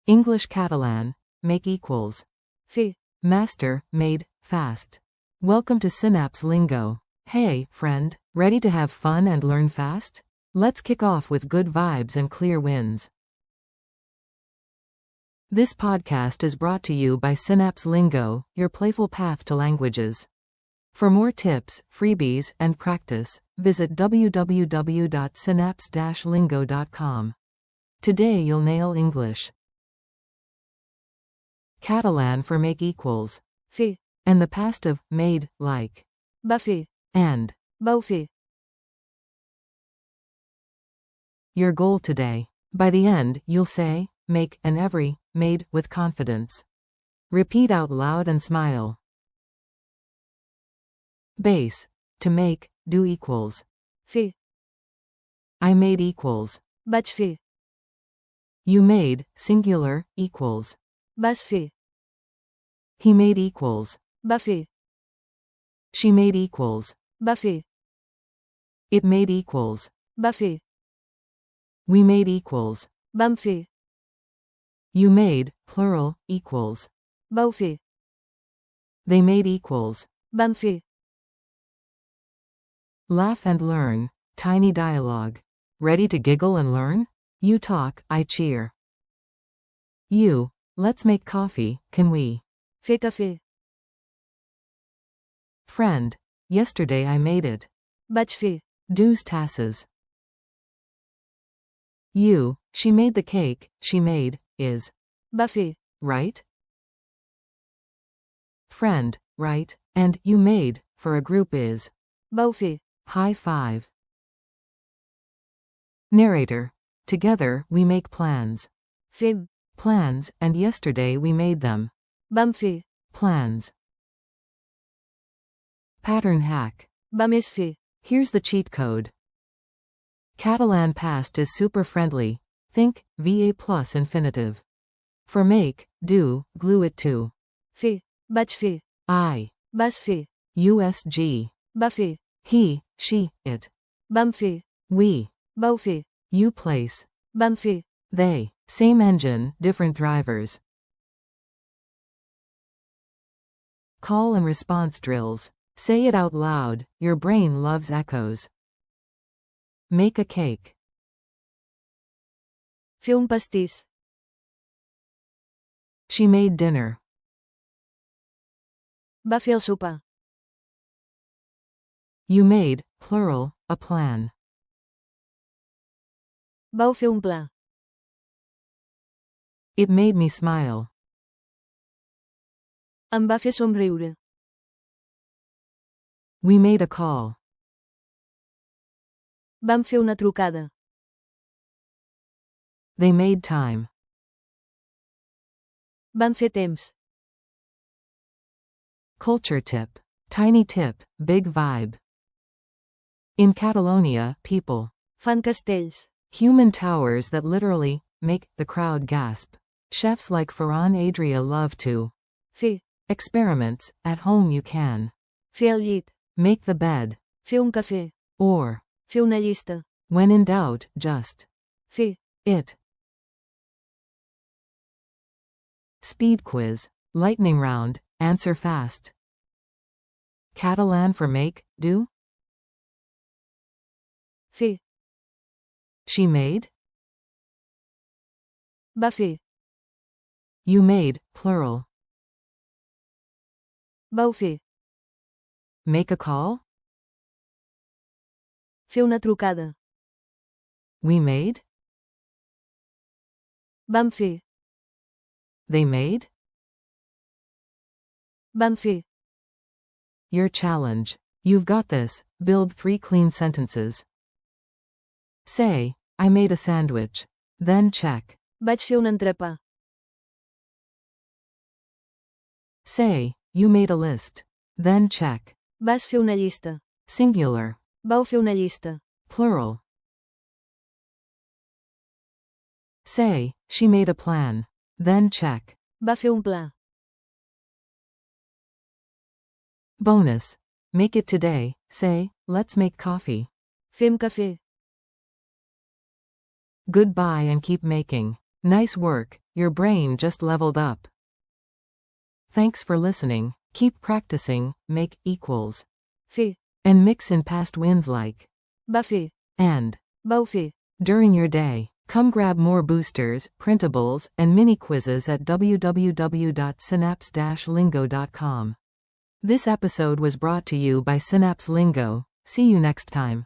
English Catalan, make equals. Fer. Master, made, fast. Welcome to Synapse Lingo. Hey, friend, ready to have fun and learn fast? Let's kick off with good vibes and clear wins. This podcast is brought to you by Synapse Lingo, your playful path to languages. For more tips, freebies, and practice, visit www.synapse-lingo.com. Today you'll nail English. Catalan for make equals. Fer. And the past of made, like. Va fer. And. Vau fer. Your goal today. By the end, you'll say, make, and every, made, with confidence. Repeat out loud and smile. Base. To make, do equals. Fer. I made equals. Vaig fer. You made, singular, equals. Vas fer. He made equals. Va fer. She made equals. Va fer. It made equals. Va fer. We made equals. Vam fer. You made, plural, equals. Vau fer. They made equals. Vam fer. Laugh and learn. Tiny dialogue. Ready to giggle and learn? You talk, I cheer. You. Let's make coffee, can we? Fer cafè. Friend. Yesterday I made it. Vaig fer. Dues tasses. You. She made the cake, she made, is. Va fer. Right? Friend, right, and you made, for a group is. Vau fer. High five. Narrator. Together, we make plans. Fem. Plans, and yesterday we made them. Vam fer. Plans. Pattern hack. Va més fer. Here's the cheat code. Catalan past is super friendly. Think, VA plus infinitive. For make, do, glue it to. Fer. Vaig fer. I. Vas fer. USG. Va fer. He, she, it. Vam fer. We. Vau fer. You place. Vam fer. They. Same engine, different drivers. Call and response drills. Say it out loud, your brain loves echoes. Make a cake. Fer un pastís. She made dinner. Va fer el sopar. You made, plural, a plan. Vau fer un pla. It made me smile. Em va fer somriure. We made a call. Vam fer una trucada. They made time. Van fer temps. Culture tip. Tiny tip, big vibe. In Catalonia, people. Fan castells. Human towers that literally make the crowd gasp. Chefs like Ferran Adrià love to. Fer. Experiments, at home you can. Fer el llit. Make the bed. Fer un cafè. Or. Fer una llista. When in doubt, just. Fer. It. Speed quiz. Lightning round, answer fast. Catalan for make, do? Fer. She made? Va fer. You made, plural. Vau fer. Make a call? Fer una trucada. We made? Vam fer. They made? Vam fer. Your challenge. You've got this. Build 3 clean sentences. Say, I made a sandwich. Then check. Vaig fer un entrepà. Say, you made a list. Then check. Vas fer una llista. Singular. Vau fer una llista. Plural. Say, she made a plan. Then check. Va fer un pla. Bonus. Make it today. Say, let's make coffee. Fem cafè. Goodbye and keep making. Nice work, Your brain just leveled up. Thanks for listening. Keep practicing, make equals. Fer. And mix in past wins like Va fer. and Vau fer. during your day. Come grab more boosters, printables, and mini quizzes at www.synapse-lingo.com. This episode was brought to you by Synapse Lingo. See you next time.